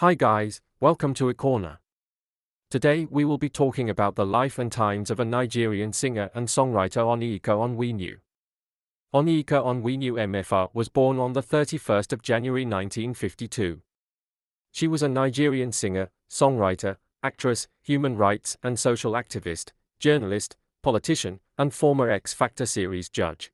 Hi guys, welcome to eCorner. Today we will be talking about the life and times of a Nigerian singer and songwriter Onyeka Onwenu. Onyeka Onwenu MFR was born on the 31st of January 1952. She was a Nigerian singer, songwriter, actress, human rights and social activist, journalist, politician, and former X Factor series judge.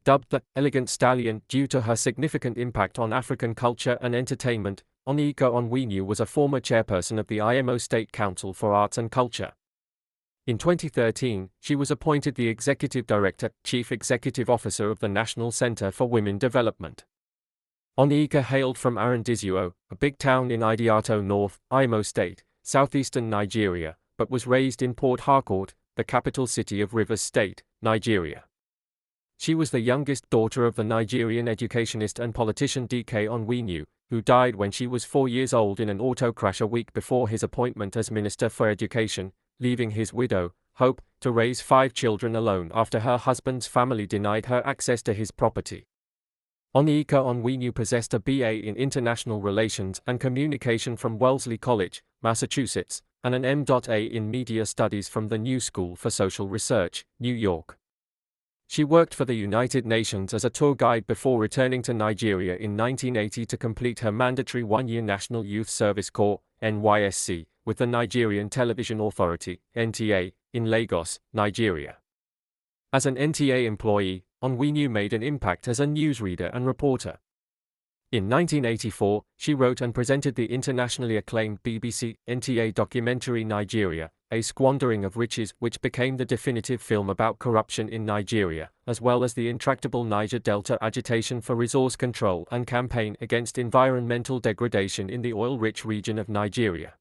Dubbed the Elegant Stallion due to her significant impact on African culture and entertainment, Onyeka Onwenu was a former chairperson of the IMO State Council for Arts and Culture. In 2013, she was appointed the Executive Director, Chief Executive Officer of the National Center for Women Development. Onyeka hailed from Arundizio, a big town in Idiato North, Imo State, southeastern Nigeria, but was raised in Port Harcourt, the capital city of Rivers State, Nigeria. She was the youngest daughter of the Nigerian educationist and politician D.K. Onwenu, who died when she was 4 years old in an auto crash a week before his appointment as Minister for Education, leaving his widow, Hope, to raise 5 children alone after her husband's family denied her access to his property. Onyeka Onwenu possessed a BA in International Relations and Communication from Wellesley College, Massachusetts, and an M.A. in Media Studies from the New School for Social Research, New York. She worked for the United Nations as a tour guide before returning to Nigeria in 1980 to complete her mandatory 1-year National Youth Service Corps (NYSC) with the Nigerian Television Authority (NTA) in Lagos, Nigeria. As an NTA employee, Onwenu made an impact as a newsreader and reporter. In 1984, she wrote and presented the internationally acclaimed BBC NTA documentary Nigeria, A Squandering of Riches, which became the definitive film about corruption in Nigeria, as well as the intractable Niger Delta agitation for resource control and campaign against environmental degradation in the oil-rich region of Nigeria.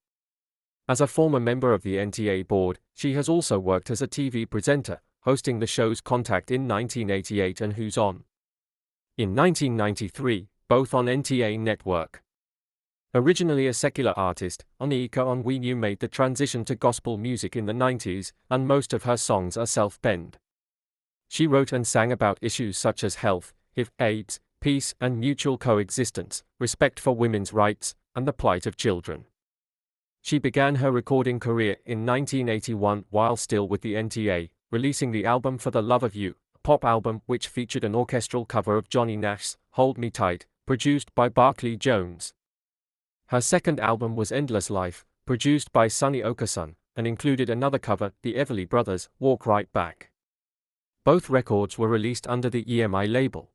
As a former member of the NTA board, she has also worked as a TV presenter, hosting the shows Contact in 1988 and Who's On? In 1993, both on NTA Network. Originally a secular artist, Onyeka Onwenu made the transition to gospel music in the 90s, and most of her songs are self-penned. She wrote and sang about issues such as health, HIV, AIDS, peace and mutual coexistence, respect for women's rights, and the plight of children. She began her recording career in 1981 while still with the NTA, releasing the album For the Love of You, a pop album which featured an orchestral cover of Johnny Nash's Hold Me Tight, produced by Barclay Jones. Her second album was Endless Life, produced by Sonny Okason, and included another cover, the Everly Brothers' Walk Right Back. Both records were released under the EMI label.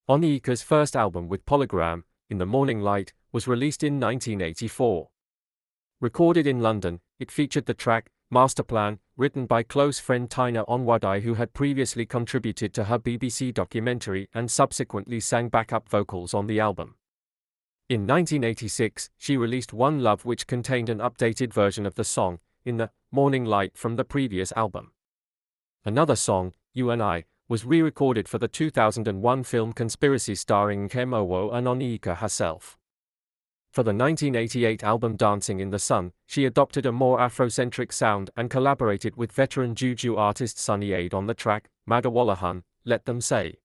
Onyeka's first album with Polygram, In the Morning Light, was released in 1984. Recorded in London, it featured the track, Masterplan, written by close friend Tina Onwenu, who had previously contributed to her BBC documentary and subsequently sang backup vocals on the album. In 1986, she released One Love, which contained an updated version of the song, In the Morning Light, from the previous album. Another song, You and I, was re-recorded for the 2001 film Conspiracy starring Nkem Owo and Onyeka herself. For the 1988 album Dancing in the Sun, she adopted a more Afrocentric sound and collaborated with veteran Juju artist Sunny Ade on the track, Madawalahan, Let Them Say.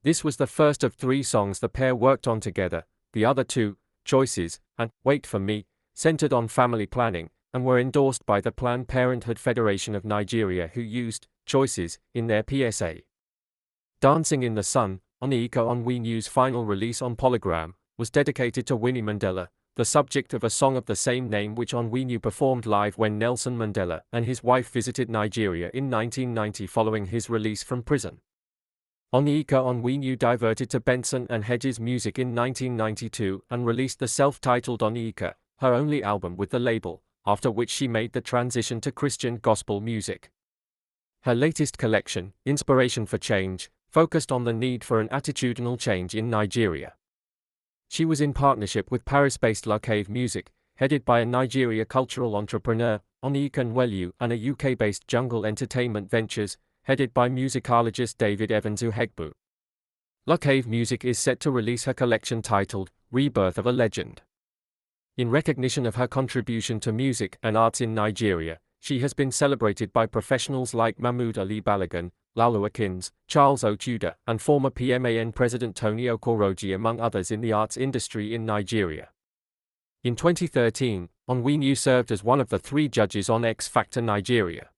This was the first of 3 songs the pair worked on together. The other 2, Choices, and Wait for Me, centered on family planning, and were endorsed by the Planned Parenthood Federation of Nigeria, who used Choices in their PSA. Dancing in the Sun, Onyeka Onwenu's final release on Polygram, was dedicated to Winnie Mandela, the subject of a song of the same name which Onwenu performed live when Nelson Mandela and his wife visited Nigeria in 1990 following his release from prison. Onyeka Onwenu diverted to Benson and Hedges music in 1992 and released the self-titled Onyeka, her only album with the label, after which she made the transition to Christian gospel music. Her latest collection, Inspiration for Change, focused on the need for an attitudinal change in Nigeria. She was in partnership with Paris-based La Cave Music, headed by a Nigeria cultural entrepreneur, Onyeka Onwenu, and a UK-based Jungle Entertainment Ventures, headed by musicologist David Evans Uhegbu. La Cave Music is set to release her collection titled, Rebirth of a Legend. In recognition of her contribution to music and arts in Nigeria, she has been celebrated by professionals like Mahmood Ali Balogun, Lalu Akins, Charles Ochuda, and former PMAN President Tony Okoroji, among others in the arts industry in Nigeria. In 2013, Onwenu served as one of the 3 judges on X Factor Nigeria.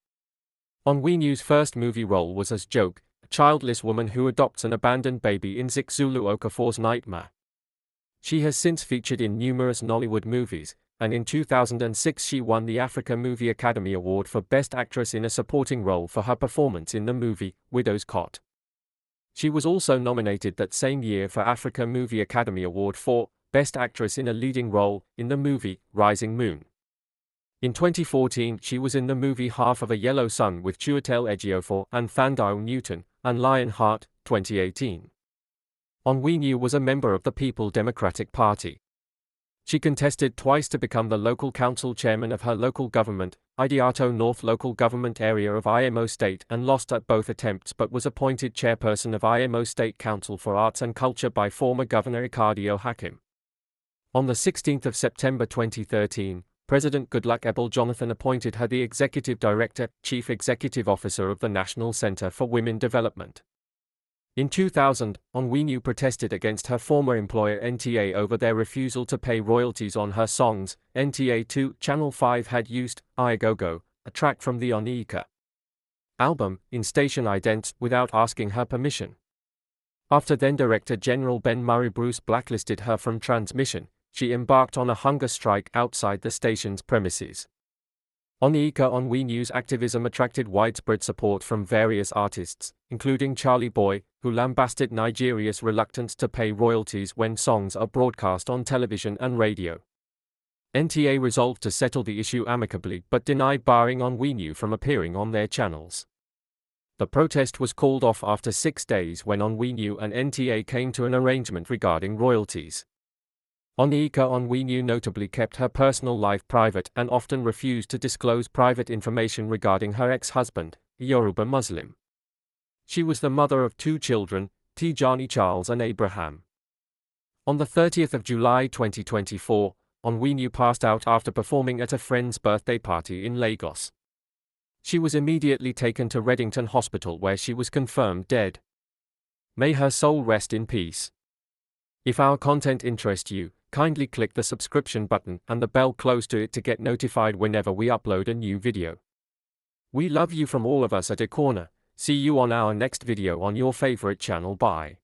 Onwenu's first movie role was as Joke, a childless woman who adopts an abandoned baby in Zulu Okafor's Nightmare. She has since featured in numerous Nollywood movies, and in 2006 she won the Africa Movie Academy Award for Best Actress in a Supporting Role for her performance in the movie Widow's Cot. She was also nominated that same year for Africa Movie Academy Award for Best Actress in a Leading Role in the movie Rising Moon. In 2014 she was in the movie Half of a Yellow Sun with Chiwetel Ejiofor and Thandao Newton, and Lionheart, 2018. Onwenu was a member of the People Democratic Party. She contested twice to become the local council chairman of her local government, Idiato North local government area of Imo State, and lost at both attempts but was appointed chairperson of Imo State Council for Arts and Culture by former Governor Ikadio Hakim. On the 16th of September 2013, President Goodluck Ebele Jonathan appointed her the Executive Director, Chief Executive Officer of the National Center for Women Development. In 2000, Onwenu protested against her former employer NTA over their refusal to pay royalties on her songs. NTA 2 Channel 5 had used I Go Go, a track from the Onyeka album, in station idents without asking her permission. After then-Director General Ben Murray Bruce blacklisted her from transmission, she embarked on a hunger strike outside the station's premises. Onyeka Onwenu's activism attracted widespread support from various artists, including Charlie Boy, who lambasted Nigeria's reluctance to pay royalties when songs are broadcast on television and radio. NTA resolved to settle the issue amicably but denied barring Onwenu from appearing on their channels. The protest was called off after 6 days when Onwenu and NTA came to an arrangement regarding royalties. Onyeka Onwenu notably kept her personal life private and often refused to disclose private information regarding her ex-husband, a Yoruba Muslim. She was the mother of 2 children, Tijani Charles and Abraham. On the 30th of July 2024, Onwenu passed out after performing at a friend's birthday party in Lagos. She was immediately taken to Reddington Hospital where she was confirmed dead. May her soul rest in peace. If our content interests you, kindly click the subscription button and the bell close to it to get notified whenever we upload a new video. We love you from all of us at eCorner. See you on our next video on your favorite channel. Bye.